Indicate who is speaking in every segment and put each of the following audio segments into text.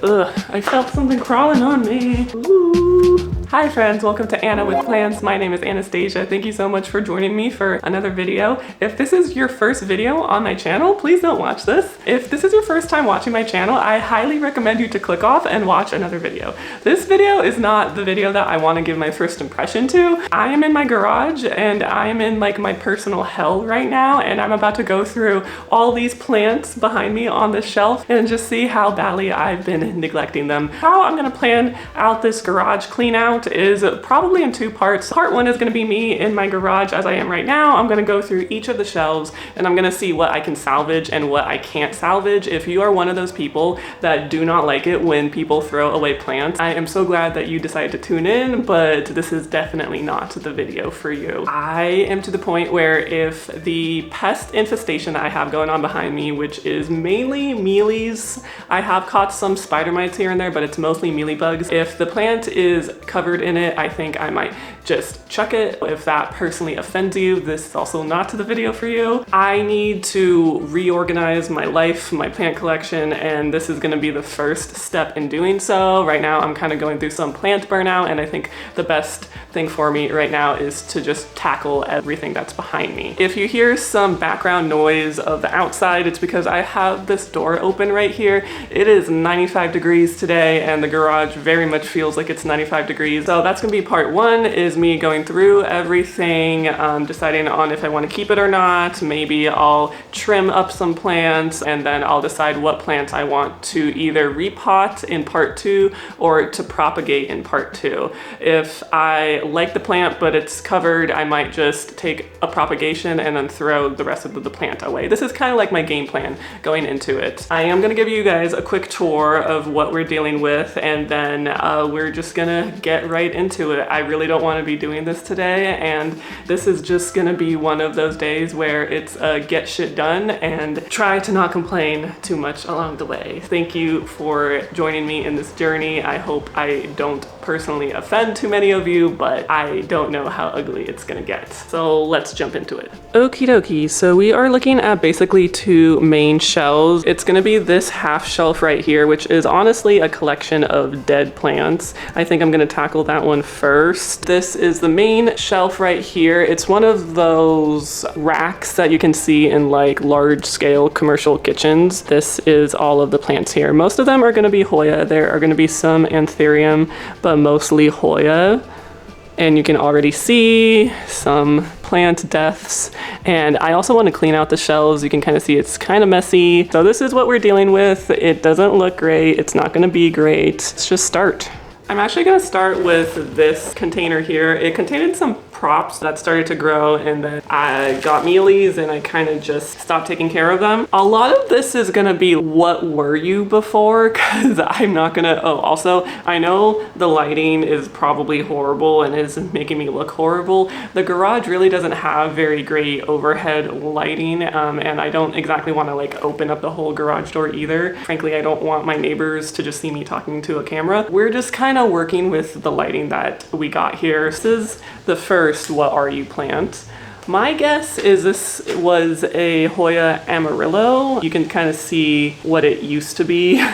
Speaker 1: Ugh, I felt something crawling on me. Ooh. Hi friends, welcome to Anna with Plants. My name is Anastasia. Thank you so much for joining me for another video. If this is your first video on my channel, please don't watch this. If this is your first time watching my channel, I highly recommend you to click off and watch another video. This video is not the video that I want to give my first impression to. I am in my garage and I am in like my personal hell right now, and I'm about to go through all these plants behind me on this shelf and just see how badly I've been neglecting them. How I'm gonna plan out this garage clean out is probably in two parts. Part one is gonna be me in my garage as I am right now. I'm gonna go through each of the shelves and I'm gonna see what I can salvage and what I can't salvage. If you are one of those people that do not like it when people throw away plants, I am so glad that you decided to tune in, but this is definitely not the video for you. I am to the point where if the pest infestation that I have going on behind me, which is mainly mealies, I have caught some spider mites here and there, but it's mostly mealybugs. If the plant is covered in it, I think I might just chuck it. If that personally offends you, this is also not the video for you. I need to reorganize my life, my plant collection, and this is gonna be the first step in doing so. Right now, I'm kind of going through some plant burnout, and I think the best thing for me right now is to just tackle everything that's behind me. If you hear some background noise of the outside, it's because I have this door open right here. It is 95 degrees today, and the garage very much feels like it's 95 degrees. So that's gonna be part one, is me going through everything, deciding on if I want to keep it or not. Maybe I'll trim up some plants and then I'll decide what plants I want to either repot in part two or to propagate in part two. If I like the plant but it's covered, I might just take a propagation and then throw the rest of the plant away. This is kind of like my game plan going into it. I am gonna give you guys a quick tour of what we're dealing with, and then we're just gonna get right into it. I really don't want to be doing this today, and this is just gonna be one of those days where it's get shit done and try to not complain too much along the way. Thank you for joining me in this journey. I hope I don't personally offend too many of you, but I don't know how ugly it's gonna get. So let's jump into it. Okie dokie, so we are looking at basically two main shelves. It's gonna be this half shelf right here, which is honestly a collection of dead plants. I think I'm gonna tackle that one first. This is the main shelf right here. It's one of those racks that you can see in like large scale commercial kitchens. This is all of the plants here. Most of them are gonna be Hoya. There are gonna be some Anthurium, but mostly Hoya. And you can already see some plant deaths. And I also want to clean out the shelves. You can kind of see it's kind of messy. So this is what we're dealing with. It doesn't look great. It's not going to be great. Let's just start. I'm actually going to start with this container here. It contained some props that started to grow, and then I got mealies and I kind of just stopped taking care of them. A lot of this is gonna be what were you before, because I'm not gonna, oh, also, I know the lighting is probably horrible and is making me look horrible. The garage really doesn't have very great overhead lighting, and I don't exactly want to like open up the whole garage door either. Frankly, I don't want my neighbors to just see me talking to a camera. We're just kind of working with the lighting that we got here. This is the first what are you plant. My guess is this was a Hoya Amarillo. You can kind of see what it used to be.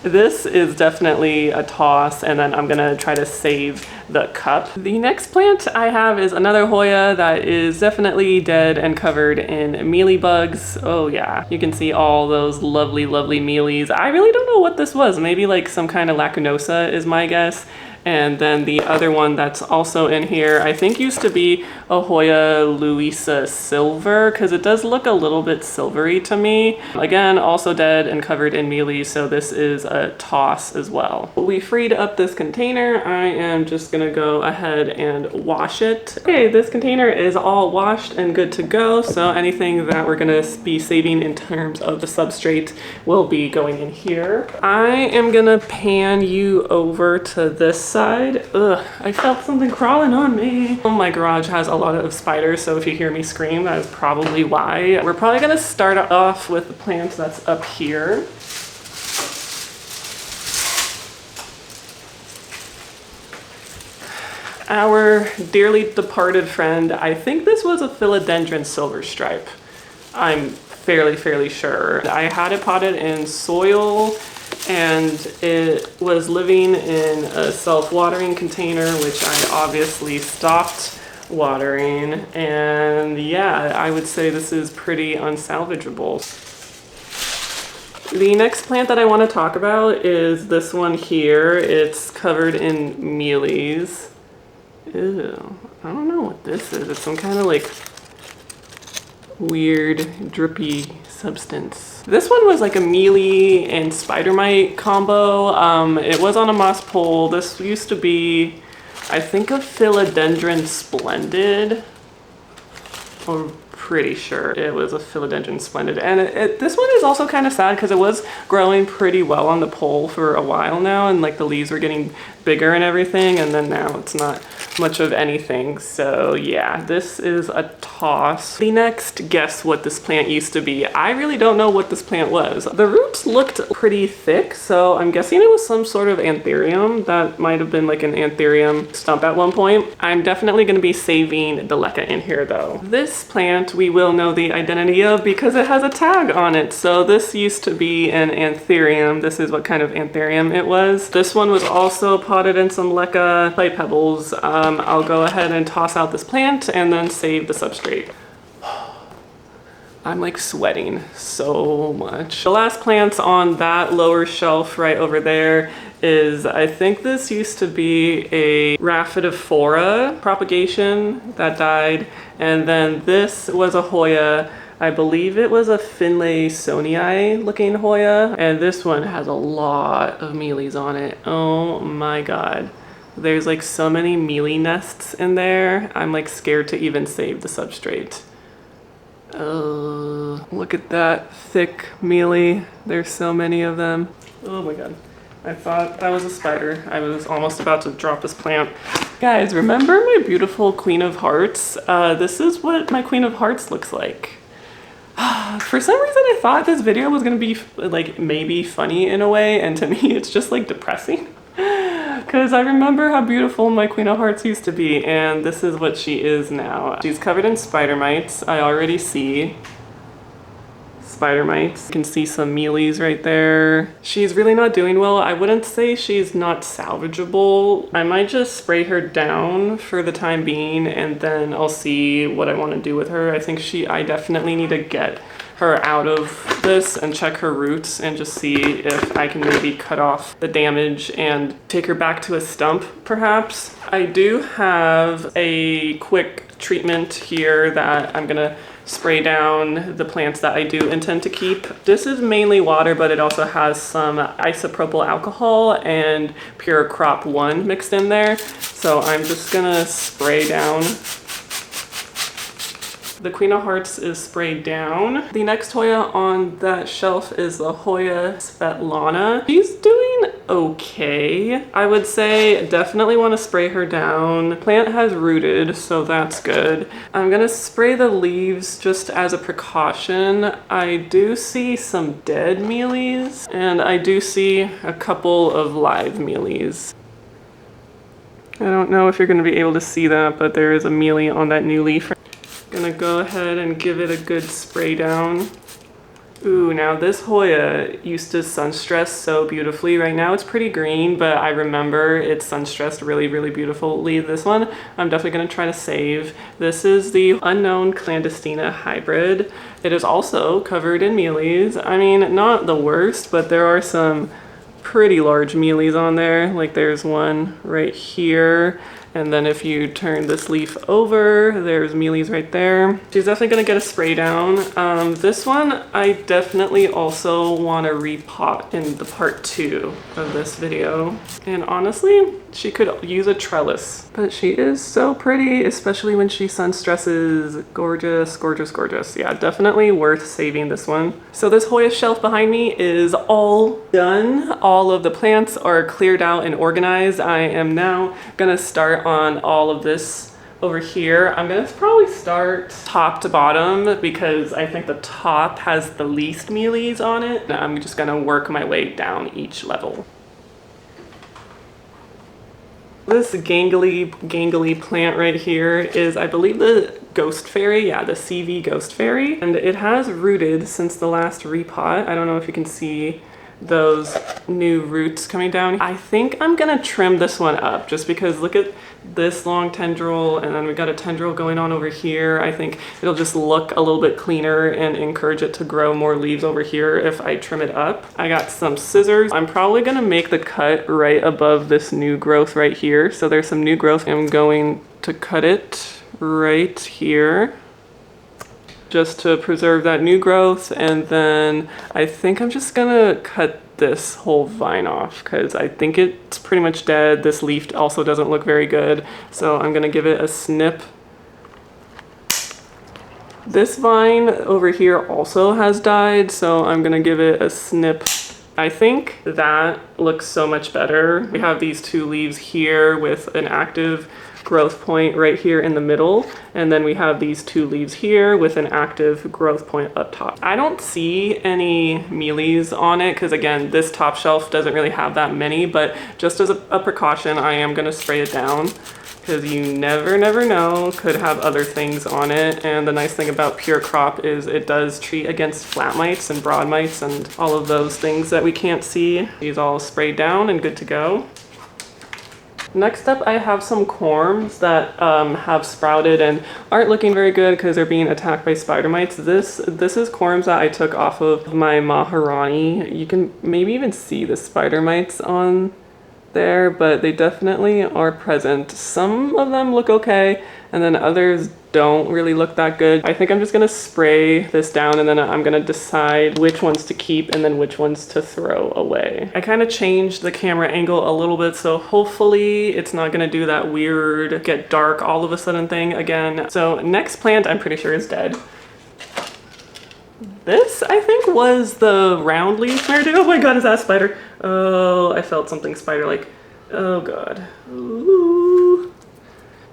Speaker 1: This is definitely a toss, and then I'm gonna try to save the cup. The next plant I have is another Hoya that is definitely dead and covered in mealybugs. Oh yeah, you can see all those lovely, lovely mealies. I really don't know what this was. Maybe like some kind of lacunosa is my guess. And then the other one that's also in here, I think used to be a Hoya Louisa Silver, because it does look a little bit silvery to me. Again, also dead and covered in mealy, so this is a toss as well. We freed up this container. I am just gonna go ahead and wash it. Okay, this container is all washed and good to go, so anything that we're gonna be saving in terms of the substrate will be going in here. I am gonna pan you over to this side. Ugh, I felt something crawling on me. My garage has a lot of spiders, so if you hear me scream, that is probably why. We're probably gonna start off with the plant that's up here. Our dearly departed friend, I think this was a philodendron silver stripe. I'm fairly sure. I had it potted in soil and it was living in a self-watering container, which I obviously stopped watering. And yeah, I would say this is pretty unsalvageable. The next plant that I want to talk about is this one here. It's covered in mealies. Ew, I don't know what this is. It's some kind of like weird drippy substance. This one was like a mealy and spider mite combo. It was on a moss pole. This used to be, I think, a philodendron splendid, or pretty sure it was a philodendron splendid. And this one is also kind of sad because it was growing pretty well on the pole for a while now, and like the leaves were getting bigger and everything, and then now it's not much of anything. So yeah, this is a toss. The next, guess what this plant used to be. I really don't know what this plant was. The roots looked pretty thick, so I'm guessing it was some sort of anthurium. That might have been like an anthurium stump at one point. I'm definitely going to be saving the leca in here though. This plant we will know the identity of because it has a tag on it. So this used to be an anthurium. This is what kind of anthurium it was. This one was also potted in some leca clay pebbles. I'll go ahead and toss out this plant and then save the substrate. I'm like sweating so much. The last plants on that lower shelf right over there is, I think this used to be a Rhaphidophora propagation that died. And then this was a Hoya. I believe it was a Finlaysonii looking Hoya. And this one has a lot of mealies on it. Oh my God. There's like so many mealy nests in there. I'm like scared to even save the substrate. Oh, look at that thick mealy. There's so many of them. Oh my God. I thought that was a spider. I was almost about to drop this plant. Guys, remember my beautiful Queen of Hearts? This is what my Queen of Hearts looks like. For some reason I thought this video was gonna be like maybe funny in a way, and to me it's just like depressing. Because I remember how beautiful my Queen of Hearts used to be, and this is what she is now. She's covered in spider mites. I already see spider mites. You can see some mealies right there. She's really not doing well. I wouldn't say she's not salvageable. I might just spray her down for the time being, and then I'll see what I want to do with her. I think I definitely need to get her out of this and check her roots and just see if I can maybe cut off the damage and take her back to a stump perhaps. I do have a quick treatment here that I'm gonna spray down the plants that I do intend to keep. This is mainly water, but it also has some isopropyl alcohol and pure crop 1 mixed in there. So I'm just gonna spray down. The Queen of Hearts is sprayed down. The next Hoya on that shelf is the Hoya Svetlana. She's doing okay. I would say definitely want to spray her down. Plant has rooted, so that's good. I'm gonna spray the leaves just as a precaution. I do see some dead mealies, and I do see a couple of live mealies. I don't know if you're gonna be able to see that, but there is a mealy on that new leaf. Gonna go ahead and give it a good spray down. Ooh, now this Hoya used to sun stress so beautifully. Right now it's pretty green, but I remember it sun stressed really, really beautifully. This one I'm definitely gonna try to save. This is the Unknown Clandestina hybrid. It is also covered in mealies. I mean, not the worst, but there are some pretty large mealies on there. Like there's one right here. And then if you turn this leaf over, there's mealies right there. She's definitely gonna get a spray down. This one, I definitely also wanna repot in the part 2 of this video. And honestly, she could use a trellis, but she is so pretty, especially when she sun stresses. Gorgeous, gorgeous, gorgeous. Yeah, definitely worth saving this one. So this Hoya shelf behind me is all done. All of the plants are cleared out and organized. I am now gonna start on all of this over here. I'm gonna probably start top to bottom because I think the top has the least mealies on it. I'm just gonna work my way down each level. This gangly plant right here is, I believe, the ghost fairy. Yeah, the CV ghost fairy. And it has rooted since the last repot. I don't know if you can see those new roots coming down. I think I'm gonna trim this one up just because look at this long tendril, and then we got a tendril going on over here. I think it'll just look a little bit cleaner and encourage it to grow more leaves over here if I trim it up. I got some scissors. I'm probably gonna make the cut right above this new growth right here. So there's some new growth. I'm going to cut it right here just to preserve that new growth. And then I think I'm just gonna cut this whole vine off because I think it's pretty much dead. This leaf also doesn't look very good. So I'm gonna give it a snip. This vine over here also has died, so I'm gonna give it a snip. I think that looks so much better. We have these two leaves here with an active growth point right here in the middle, and then we have these two leaves here with an active growth point up top. I don't see any mealies on it because again, this top shelf doesn't really have that many, but just as a precaution, I am gonna spray it down because you never know, could have other things on it. And the nice thing about Pure Crop is it does treat against flat mites and broad mites and all of those things that we can't see. These all sprayed down and good to go. Next up, I have some corms that have sprouted and aren't looking very good because they're being attacked by spider mites. This is corms that I took off of my Maharani. You can maybe even see the spider mites on there, but they definitely are present. Some of them look okay, and then others don't really look that good. I think I'm just gonna spray this down and then I'm gonna decide which ones to keep and then which ones to throw away. I kind of changed the camera angle a little bit, so hopefully it's not gonna do that weird get dark all of a sudden thing again. So next plant I'm pretty sure is dead. This, I think, was the round leaf. Oh my god, is that a spider? Oh, I felt something spider-like. Oh god. Ooh.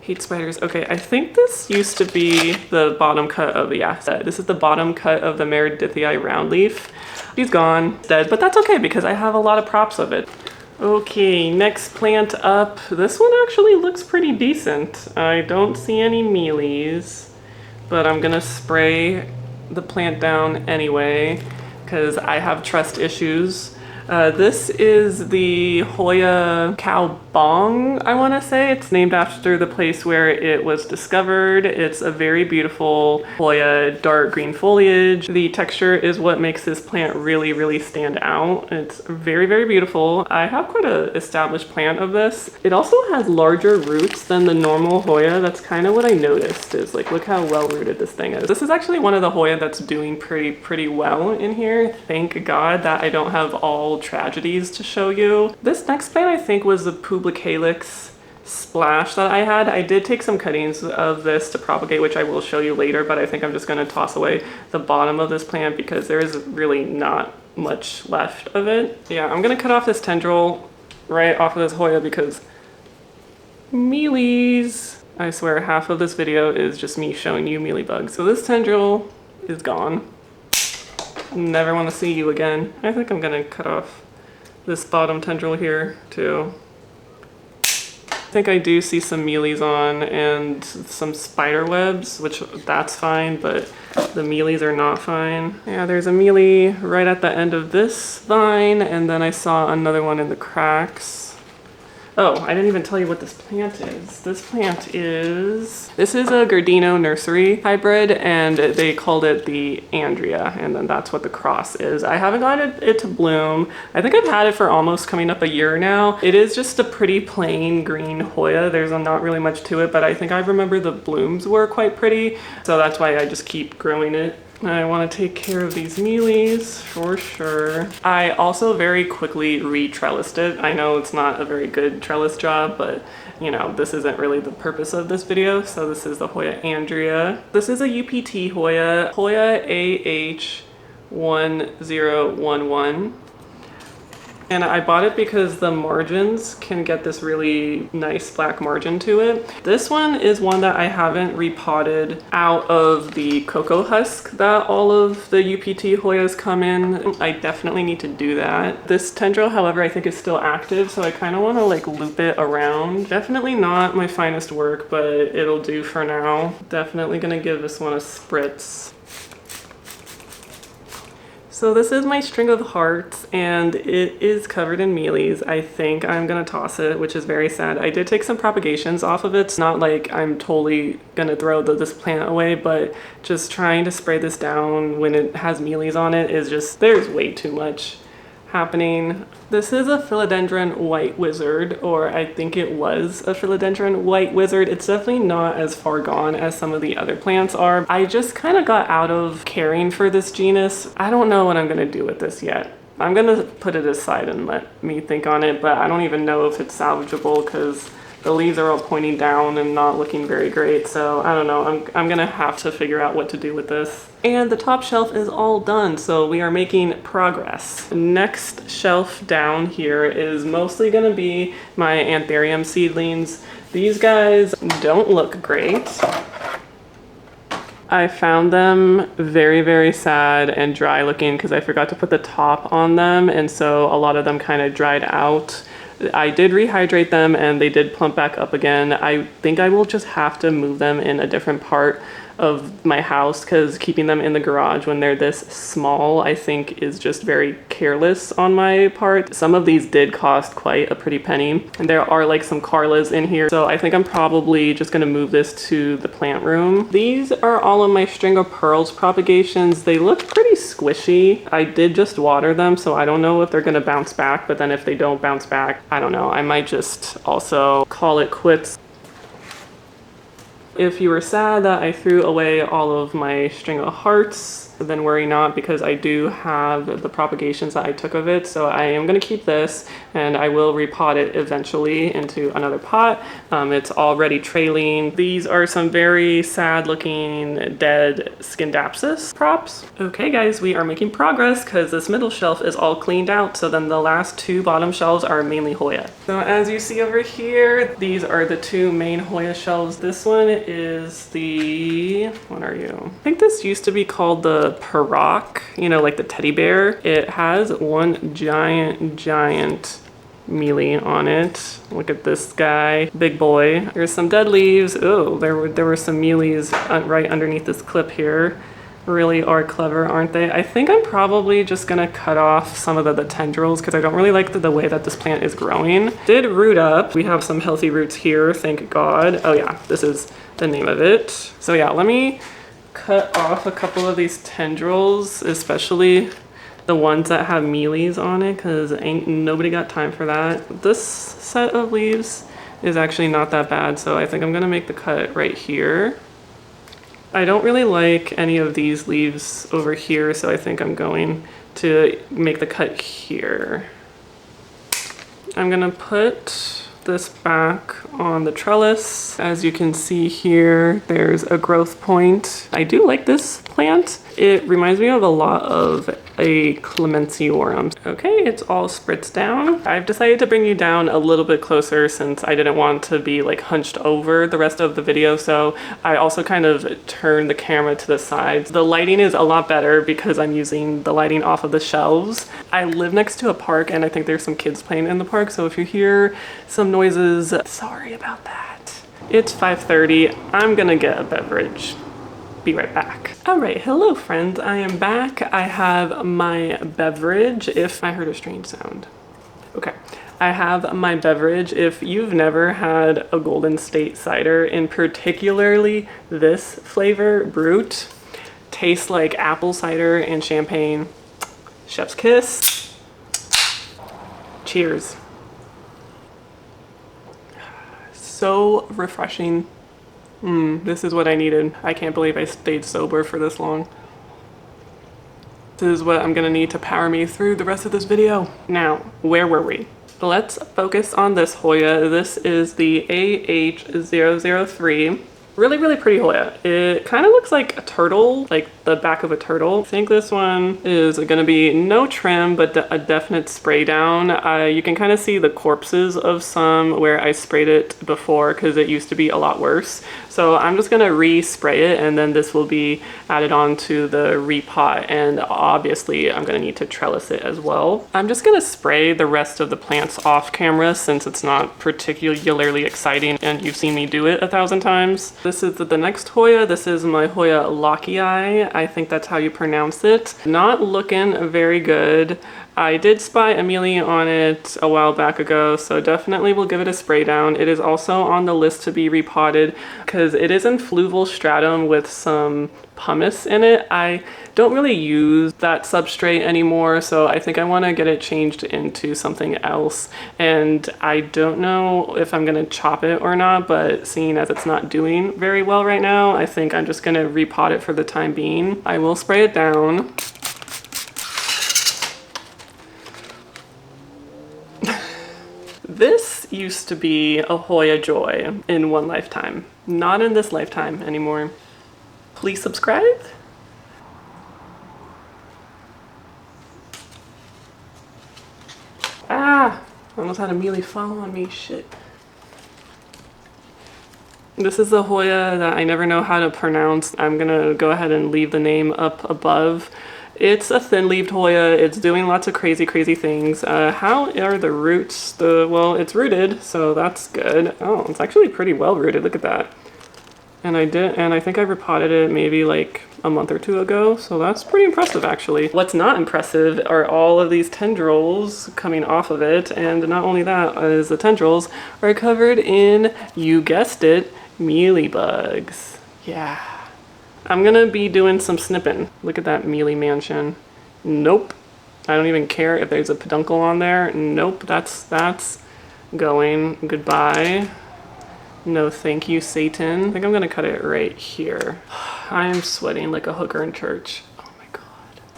Speaker 1: Hate spiders. Okay, I think this used to be the bottom cut of, yeah, this is the bottom cut of the Meredithii round leaf. She's gone, dead, but that's okay because I have a lot of props of it. Okay, next plant up. This one actually looks pretty decent. I don't see any mealies, but I'm gonna spray the plant down anyway because I have trust issues. This is the Hoya cow bong, I want to say. It's named after the place where it was discovered. It's a very beautiful Hoya dark green foliage. The texture is what makes this plant really stand out. It's very beautiful. I have quite an established plant of this. It also has larger roots than the normal Hoya. That's kind of what I noticed is like, look how well rooted this thing is. This is actually one of the Hoya that's doing pretty well in here. Thank God that I don't have all tragedies to show you. This next plant I think was the Publicalyx splash that I had. I did take some cuttings of this to propagate, which I will show you later, but I think I'm just going to toss away the bottom of this plant because there is really not much left of it. Yeah, I'm going to cut off this tendril right off of this Hoya because mealies. I swear half of this video is just me showing you mealybugs. So this tendril is gone. Never want to see you again. I think I'm gonna cut off this bottom tendril here too. I think I do see some mealies on and some spider webs, which that's fine, but the mealies are not fine. Yeah, there's a mealy right at the end of this vine, and then I saw another one in the cracks. Oh, I didn't even tell you what this plant is. This is a Gardino nursery hybrid, and they called it the Andrea, and then that's what the cross is. I haven't gotten it to bloom. I think I've had it for almost coming up a year now. It is just a pretty plain green Hoya. There's not really much to it, but I think I remember the blooms were quite pretty, so that's why I just keep growing it. I want to take care of these mealies for sure. I also very quickly re-trellised it. I know it's not a very good trellis job, but you know, this isn't really the purpose of this video. So this is the Hoya Andrea. This is a UPT Hoya, Hoya AH1011. And I bought it because the margins can get this really nice black margin to it. This one is one that I haven't repotted out of the cocoa husk that all of the UPT Hoyas come in. I definitely need to do that. This tendril, however, I think is still active, so I kind of want to like loop it around. Definitely not my finest work, but it'll do for now. Definitely gonna give this one a spritz. So this is my string of hearts and it is covered in mealies. I think I'm gonna toss it, which is very sad. I did take some propagations off of it. It's not like I'm totally gonna throw this plant away, but just trying to spray this down when it has mealies on it is just, there's way too much happening. This is a philodendron white wizard, or I think it was a philodendron white wizard. It's definitely not as far gone as some of the other plants are. I just kind of got out of caring for this genus. I don't know what I'm gonna do with this yet. I'm gonna put it aside and let me think on it, but I don't even know if it's salvageable because the leaves are all pointing down and not looking very great. So I don't know, I'm gonna have to figure out what to do with this. And the top shelf is all done, so we are making progress. Next shelf down here is mostly gonna be my anthurium seedlings. These guys don't look great. I found them very, very sad and dry looking because I forgot to put the top on them, and so a lot of them kind of dried out. I did rehydrate them and they did plump back up again. I think I will just have to move them in a different part of my house because keeping them in the garage when they're this small, I think is just very careless on my part. Some of these did cost quite a pretty penny, and there are like some Carlas in here. So I think I'm probably just gonna move this to the plant room. These are all of my string of pearls propagations. They look pretty squishy. I did just water them, so I don't know if they're gonna bounce back, but then if they don't bounce back, I don't know. I might just also call it quits. If you were sad that I threw away all of my string of hearts, then worry not, because I do have the propagations that I took of it. So I am gonna keep this and I will repot it eventually into another pot. It's already trailing. These are some very sad looking dead Scindapsus props. Okay guys, we are making progress because this middle shelf is all cleaned out. So then the last two bottom shelves are mainly Hoya. So as you see over here, these are the two main Hoya shelves. This one is the, what are you? I think this used to be called the Paroc, you know, like the teddy bear. It has one giant mealy on it. Look at this guy, big boy. There's some dead leaves. Oh, there were some mealies right underneath this clip here. Really are clever, aren't they? I think I'm probably just gonna cut off some of the tendrils because I don't really like the way that this plant is growing. Did root up. We have some healthy roots here, thank God. Oh yeah, this is the name of it. So yeah, let me cut off a couple of these tendrils, especially the ones that have mealies on it, because ain't nobody got time for that. This set of leaves is actually not that bad, so I think I'm gonna make the cut right here. I don't really like any of these leaves over here, so I think I'm going to make the cut here. I'm gonna put this back on the trellis. As you can see here, there's a growth point. I do like this plant. It reminds me of a lot of a clemensiorum. Okay, it's all spritzed down. I've decided to bring you down a little bit closer since I didn't want to be like hunched over the rest of the video, so I also kind of turned the camera to the sides. The lighting is a lot better because I'm using the lighting off of the shelves. I live next to a park and I think there's some kids playing in the park, so if you hear some noises, sorry about that. It's 5:30. I'm gonna get a beverage. Be right back. All right, hello friends, I am back. I have my beverage. If I heard a strange sound. Okay, I have my beverage. If you've never had a Golden State cider, and particularly this flavor, Brut, tastes like apple cider and champagne. Chef's kiss. Cheers. So refreshing. This is what I needed. I can't believe I stayed sober for this long. This is what I'm gonna need to power me through the rest of this video. Now, where were we? Let's focus on this Hoya. This is the AH003. Really, really pretty Hoya. It kind of looks like a turtle, like the back of a turtle. I think this one is gonna be no trim, but a definite spray down. You can kind of see the corpses of some where I sprayed it before because it used to be a lot worse. So I'm just gonna re-spray it and then this will be added on to the repot, and obviously I'm gonna need to trellis it as well. I'm just gonna spray the rest of the plants off camera since it's not particularly exciting and you've seen me do it 1,000 times. This is the next Hoya. This is my Hoya Lockii. I think that's how you pronounce it. Not looking very good. I did spy a mealy on it a while back ago, so definitely will give it a spray down. It is also on the list to be repotted because it is in fluval stratum with some pumice in it. I don't really use that substrate anymore, so I think I want to get it changed into something else. And I don't know if I'm going to chop it or not, but seeing as it's not doing very well right now, I think I'm just going to repot it for the time being. I will spray it down. This used to be a Hoya joy in one lifetime. Not in this lifetime anymore. Please subscribe. Ah, I almost had a mealy fall on me, shit. This is the Hoya that I never know how to pronounce. I'm gonna go ahead and leave the name up above. It's a thin-leaved Hoya. It's doing lots of crazy things. How are the roots? Well, it's rooted, so that's good. Oh, it's actually pretty well rooted. Look at that. And I think I repotted it maybe like a month or two ago, so that's pretty impressive actually. What's not impressive are all of these tendrils coming off of it, and not only that is the tendrils are covered in, you guessed it, mealybugs. Yeah. I'm gonna be doing some snipping. Look at that mealy mansion. Nope. I don't even care if there's a peduncle on there. Nope, that's going. Goodbye. No thank you, Satan. I think I'm gonna cut it right here. I am sweating like a hooker in church. Oh my God.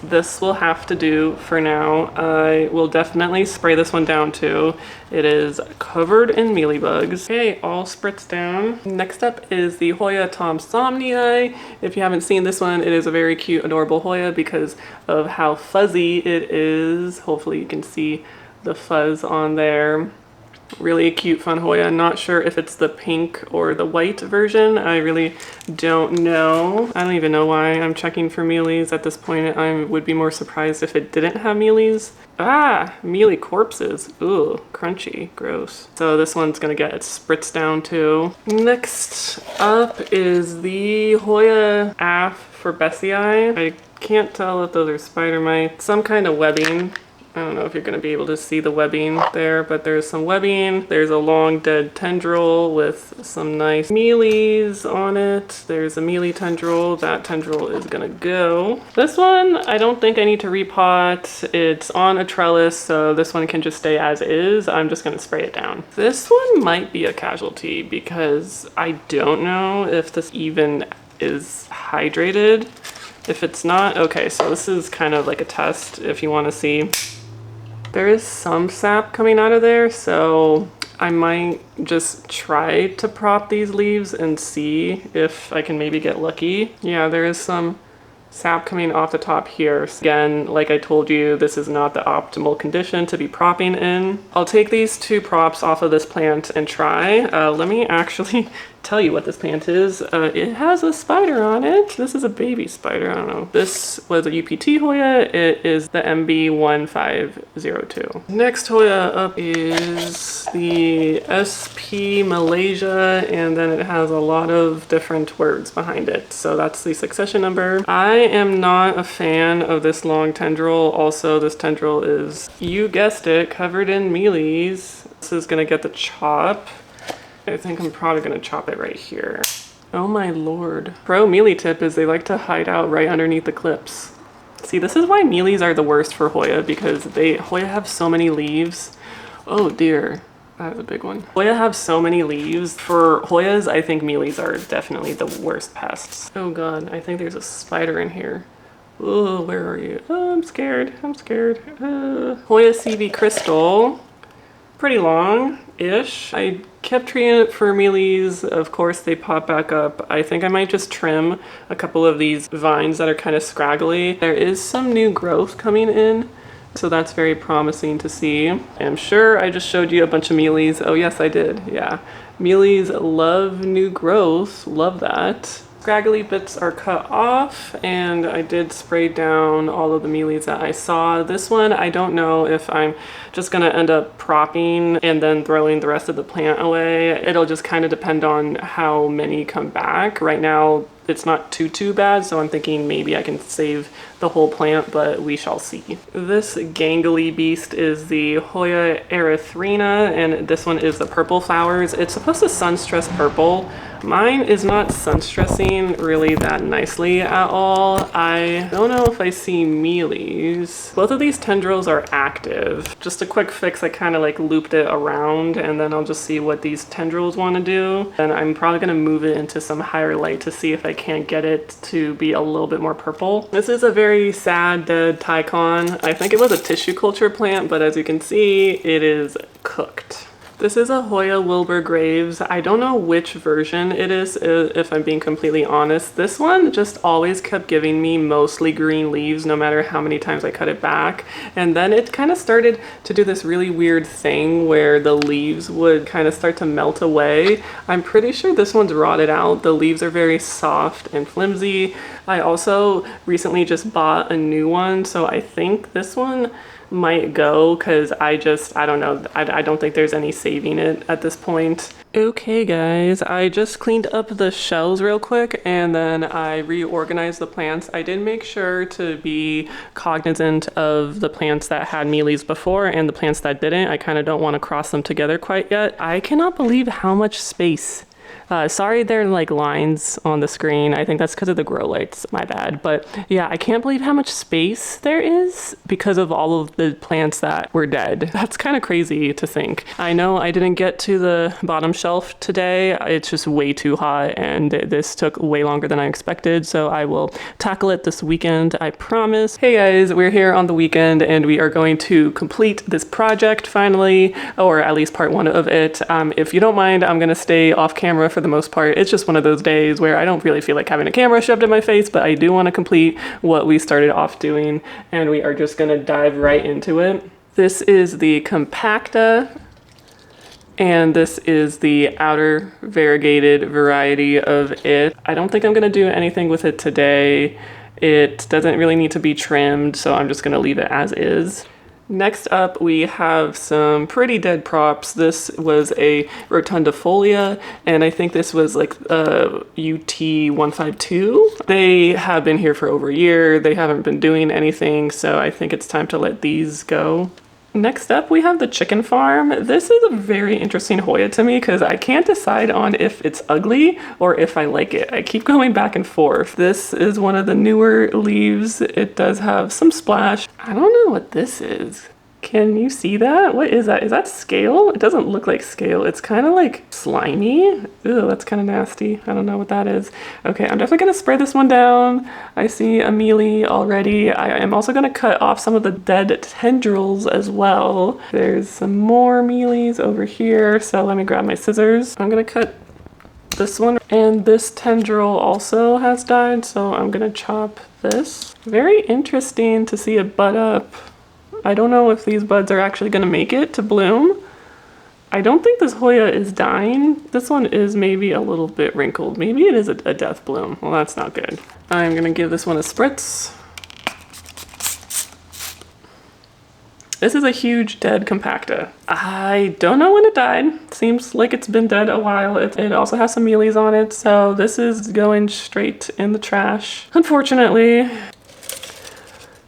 Speaker 1: This will have to do for now. I will definitely spray this one down too. It is covered in mealybugs. Okay, all spritzed down. Next up is the Hoya Thomsonii. If you haven't seen this one, it is a very cute, adorable Hoya because of how fuzzy it is. Hopefully you can see the fuzz on there. Really a cute, fun Hoya. Not sure if it's the pink or the white version. I really don't know. I don't even know why I'm checking for mealies at this point. I would be more surprised if it didn't have mealies. Ah, mealy corpses. Ooh, crunchy, gross. So this one's gonna get its spritz down too. Next up is the Hoya Af for Bessie. I can't tell if those are spider mites. Some kind of webbing. I don't know if you're going to be able to see the webbing there, but there's some webbing. There's a long dead tendril with some nice mealies on it. There's a mealy tendril. That tendril is going to go. This one, I don't think I need to repot. It's on a trellis, so this one can just stay as is. I'm just going to spray it down. This one might be a casualty because I don't know if this even is hydrated. If it's not, okay, so this is kind of like a test if you want to see. There is some sap coming out of there, so I might just try to prop these leaves and see if I can maybe get lucky. Yeah, there is some sap coming off the top here. Again, like I told you, this is not the optimal condition to be propping in. I'll take these two props off of this plant and try. Let me actually tell you what this plant is. It has a spider on it. This is a baby spider, I don't know. This was a UPT Hoya. It is the MB1502. Next Hoya up is the SP Malaysia, and then it has a lot of different words behind it. So that's the succession number. I am not a fan of this long tendril. Also, this tendril is, you guessed it, covered in mealies. This is gonna get the chop. I think I'm probably gonna chop it right here. Oh my lord. Pro mealy tip is they like to hide out right underneath the clips. See, this is why mealies are the worst for Hoya, because Hoya have so many leaves. Oh dear, that was a big one. Hoya have so many leaves. For Hoyas, I think mealies are definitely the worst pests. Oh god, I think there's a spider in here. Oh, where are you? Oh, I'm scared, I'm scared. Hoya CV Crystal. Pretty long-ish. I kept treating it for mealies. Of course, they pop back up. I think I might just trim a couple of these vines that are kind of scraggly. There is some new growth coming in, so that's very promising to see. I'm sure I just showed you a bunch of mealies. Oh yes, I did, yeah. Mealies love new growth, love that. Scraggly bits are cut off, and I did spray down all of the mealies that I saw. This one, I don't know if I'm just gonna end up propping and then throwing the rest of the plant away. It'll just kind of depend on how many come back. Right now, it's not too bad, so I'm thinking maybe I can save the whole plant, but we shall see. This gangly beast is the Hoya erythrina, and this one is the purple flowers. It's supposed to sun stress purple. Mine is not sun stressing really that nicely at all. I don't know if I see mealies. Both of these tendrils are active. Just a quick fix, I kind of like looped it around, and then I'll just see what these tendrils want to do. And I'm probably gonna move it into some higher light to see if I can't get it to be a little bit more purple. This is a very sad dead Tycon. I think it was a tissue culture plant, but as you can see, it is cooked. This is a Hoya Wilbur Graves. I don't know which version it is, if I'm being completely honest. This one just always kept giving me mostly green leaves no matter how many times I cut it back. And then it kind of started to do this really weird thing where the leaves would kind of start to melt away. I'm pretty sure this one's rotted out. The leaves are very soft and flimsy. I also recently just bought a new one, so I think this one might go because I don't know. I don't think there's any saving it at this point. Okay guys, I just cleaned up the shells real quick and then I reorganized the plants. I did make sure to be cognizant of the plants that had mealies before and the plants that didn't. I kind of don't want to cross them together quite yet. I cannot believe how much space. Sorry, there are like lines on the screen. I think that's because of the grow lights, my bad. But yeah, I can't believe how much space there is because of all of the plants that were dead. That's kind of crazy to think. I know I didn't get to the bottom shelf today. It's just way too hot and this took way longer than I expected. So I will tackle it this weekend, I promise. Hey guys, we're here on the weekend and we are going to complete this project finally, or at least part one of it. If you don't mind, I'm gonna stay off camera for the most part. It's just one of those days where I don't really feel like having a camera shoved in my face, but I do want to complete what we started off doing, and we are just going to dive right into it. This is the compacta, and this is the outer variegated variety of it. I don't think I'm going to do anything with it today. It doesn't really need to be trimmed, so I'm just going to leave it as is. Next up, we have some pretty dead props. This was a rotundifolia, and I think this was like UT 152. They have been here for over a year. They haven't been doing anything, so I think it's time to let these go. Next up, we have the chicken farm. This is a very interesting Hoya to me because I can't decide on if it's ugly or if I like it. I keep going back and forth. This is one of the newer leaves. It does have some splash. I don't know what this is. Can you see that? What is that? Is that scale? It doesn't look like scale. It's kind of like slimy. Ew, that's kind of nasty. I don't know what that is. Okay, I'm definitely gonna spray this one down. I see a mealy already. I am also gonna cut off some of the dead tendrils as well. There's some more mealies over here, so let me grab my scissors. I'm gonna cut this one, and this tendril also has died, so I'm gonna chop this. Very interesting to see it bud up. I don't know if these buds are actually going to make it to bloom. I don't think this Hoya is dying. This one is maybe a little bit wrinkled. Maybe it is a death bloom. Well, that's not good. I'm going to give this one a spritz. This is a huge dead compacta. I don't know when it died. Seems like it's been dead a while. It also has some mealies on it, so this is going straight in the trash, unfortunately.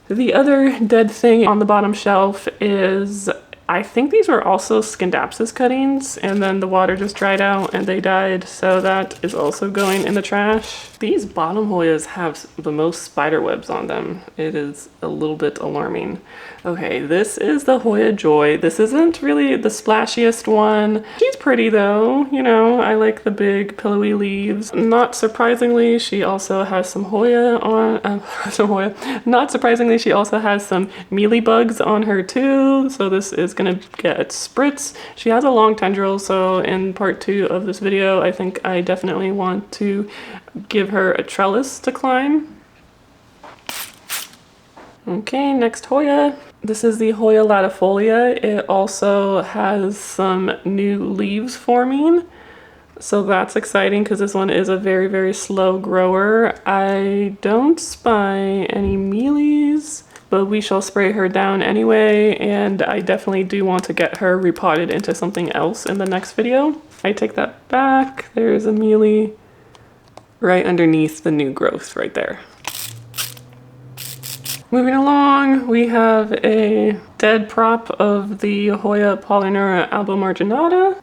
Speaker 1: The other dead thing on the bottom shelf is, I think these were also Scindapsus cuttings, and then the water just dried out and they died, so that is also going in the trash. These bottom Hoyas have the most spider webs on them. It is a little bit alarming. Okay, this is the Hoya Joy. This isn't really the splashiest one. She's pretty though, you know, I like the big pillowy leaves. Not surprisingly, she also has some Hoya on, Not surprisingly, she also has some mealybugs on her too, so this is gonna get a spritz. She has a long tendril, so in part 2 of this video, I think I definitely want to give her a trellis to climb. Okay, next Hoya. This is the Hoya latifolia. It also has some new leaves forming, so that's exciting because this one is a very, very slow grower. I don't spy any mealies, but we shall spray her down anyway, and I definitely do want to get her repotted into something else in the next video. I take that back. There's a mealy. right underneath the new growth right there. Moving along, we have a dead prop of the Hoya Polynura albomarginata.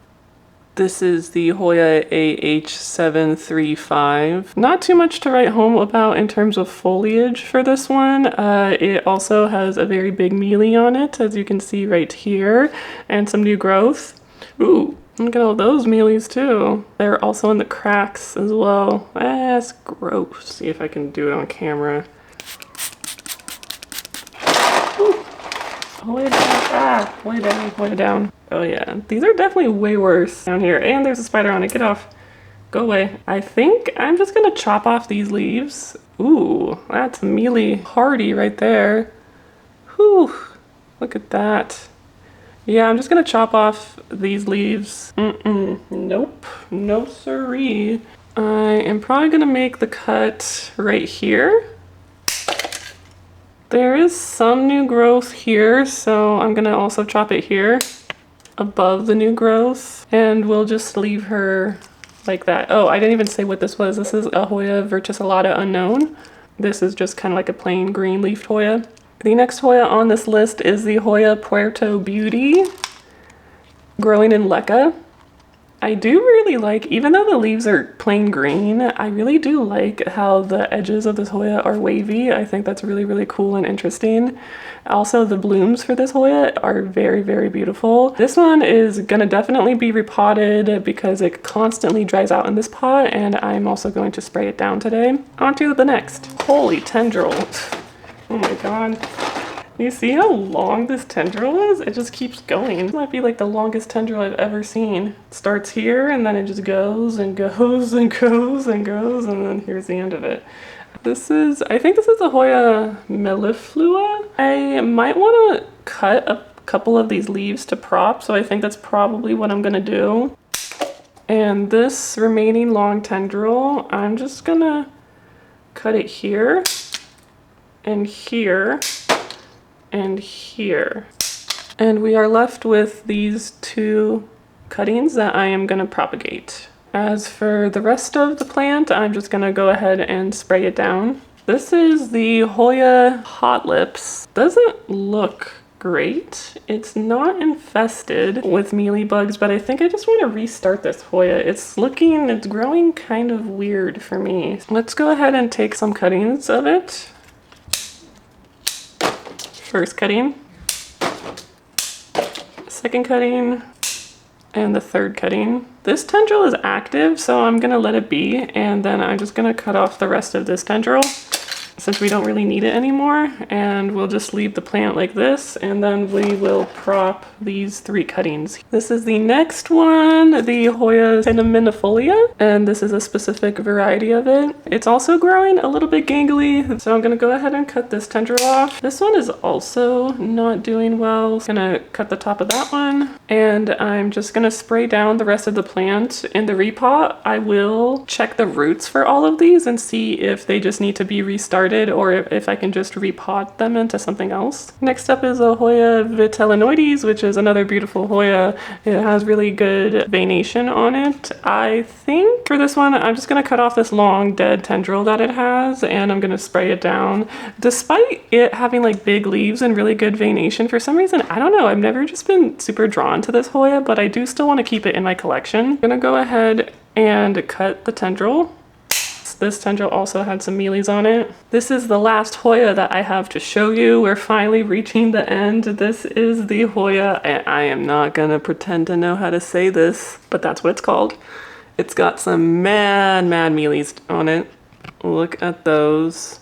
Speaker 1: This is the Hoya AH735. Not too much to write home about in terms of foliage for this one. It also has a very big mealy on it, as you can see right here, and some new growth. Ooh, look at all those mealies too. They're also in the cracks as well. That's gross. See if I can do it on camera. Way down, way down, way down. Oh yeah, these are definitely way worse down here. And there's a spider on it, get off. Go away. I think I'm just gonna chop off these leaves. Ooh, that's mealy hardy right there. Whew, look at that. Yeah, I'm just gonna chop off these leaves. Nope, no siree. I am probably gonna make the cut right here. There is some new growth here, so I'm gonna also chop it here above the new growth, and we'll just leave her like that. Oh, I didn't even say what this was. This is a Hoya verticillata unknown. This is just kind of like a plain green leafed Hoya. The next Hoya on this list is the Hoya Puerto Beauty, growing in Leca. I do really like, even though the leaves are plain green, I really do like how the edges of this Hoya are wavy. I think that's really, really cool and interesting. Also, the blooms for this Hoya are very, very beautiful. This one is gonna definitely be repotted because it constantly dries out in this pot, and I'm also going to spray it down today. On to the next. Holy tendril. Oh my God. You see how long this tendril is? It just keeps going. It might be like the longest tendril I've ever seen. It starts here and then it just goes and goes and goes and goes, and then here's the end of it. I think this is a Hoya melliflua. I might want to cut a couple of these leaves to prop, so I think that's probably what I'm gonna do. And this remaining long tendril, I'm just gonna cut it here and here and here. And we are left with these two cuttings that I am gonna propagate. As for the rest of the plant, I'm just gonna go ahead and spray it down. This is the Hoya Hot Lips. Doesn't look great. It's not infested with mealybugs, but I think I just want to restart this Hoya. It's growing kind of weird for me. Let's go ahead and take some cuttings of it. First cutting, second cutting, and the third cutting. This tendril is active, so I'm gonna let it be, and then I'm just gonna cut off the rest of this tendril since we don't really need it anymore, and we'll just leave the plant like this, and then we will prop these three cuttings. This is the next one, the Hoya cinnamonifolia, and this is a specific variety of it. It's also growing a little bit gangly, so I'm gonna go ahead and cut this tendril off. This one is also not doing well. I'm gonna cut the top of that one, and I'm just gonna spray down the rest of the plant. In the repot, I will check the roots for all of these and see if they just need to be restarted or if I can just repot them into something else. Next up is a Hoya vitellinoides, which is another beautiful Hoya. It has really good veination on it. I think for this one, I'm just gonna cut off this long dead tendril that it has, and I'm gonna spray it down. Despite it having like big leaves and really good veination, for some reason, I don't know, I've never just been super drawn to this Hoya, but I do still wanna keep it in my collection. I'm gonna go ahead and cut the tendril. This tendril also had some mealies on it. This is the last Hoya that I have to show you. We're finally reaching the end. This is the Hoya, and I am not gonna pretend to know how to say this, but that's what it's called. It's got some mad mealies on it. Look at those.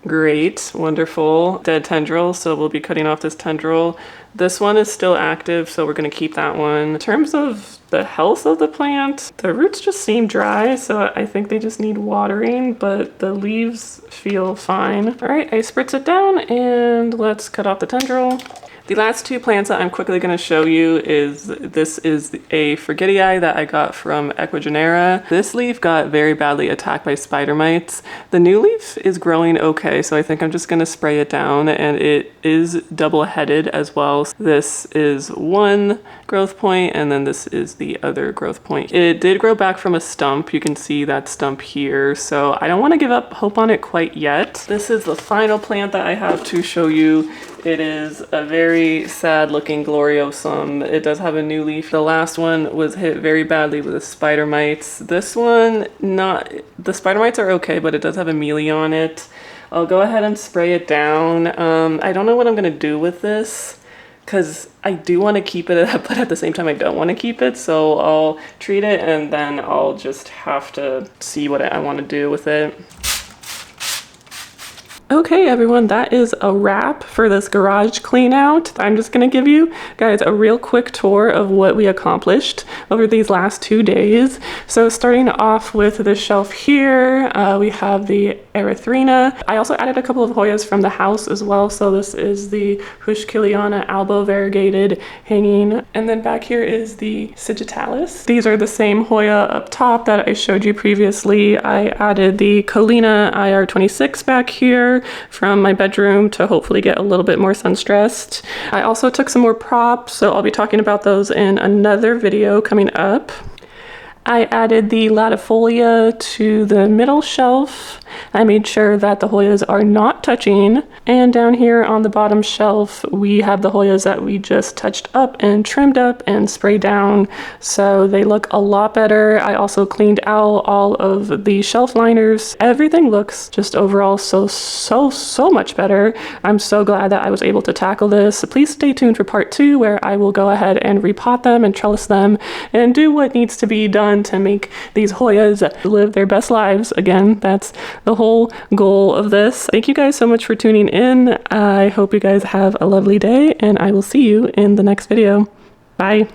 Speaker 1: Great, wonderful. Dead tendril, so we'll be cutting off this tendril. This one is still active, so we're gonna keep that one. In terms of the health of the plant, the roots just seem dry, so I think they just need watering, but the leaves feel fine. All right, I spritz it down, and let's cut off the tendril. The last two plants that I'm quickly going to show you is, this is a forgetii that I got from Ecuagenera. This leaf got very badly attacked by spider mites. The new leaf is growing okay, so I think I'm just going to spray it down, and it is double-headed as well. This is one growth point, and then this is the other growth point. It did grow back from a stump. You can see that stump here, so I don't want to give up hope on it quite yet. This is the final plant that I have to show you. It is a very sad looking gloriosum. It does have a new leaf. The last one was hit very badly with the spider mites. This one, the spider mites are okay, but it does have a mealy on it. I'll go ahead and spray it down. I don't know what I'm gonna do with this because I do want to keep it, but at the same time I don't want to keep it. So I'll treat it and then I'll just have to see what I want to do with it. Okay everyone, that is a wrap for this garage clean out. I'm just gonna give you guys a real quick tour of what we accomplished over these last 2 days. So starting off with the shelf here, we have the erythrina. I also added a couple of hoyas from the house as well. So this is the Huschkiliana albo variegated hanging. And then back here is the Sigitalis. These are the same hoya up top that I showed you previously. I added the Colina IR26 back here from my bedroom to hopefully get a little bit more sun stressed. I also took some more props, so I'll be talking about those in another video coming up. I added the latifolia to the middle shelf. I made sure that the hoyas are not touching. And down here on the bottom shelf, we have the hoyas that we just touched up and trimmed up and sprayed down. So they look a lot better. I also cleaned out all of the shelf liners. Everything looks just overall so much better. I'm so glad that I was able to tackle this. Please stay tuned for part 2, where I will go ahead and repot them and trellis them and do what needs to be done to make these hoyas live their best lives. Again, that's the whole goal of this. Thank you guys so much for tuning in. I hope you guys have a lovely day, and I will see you in the next video. Bye.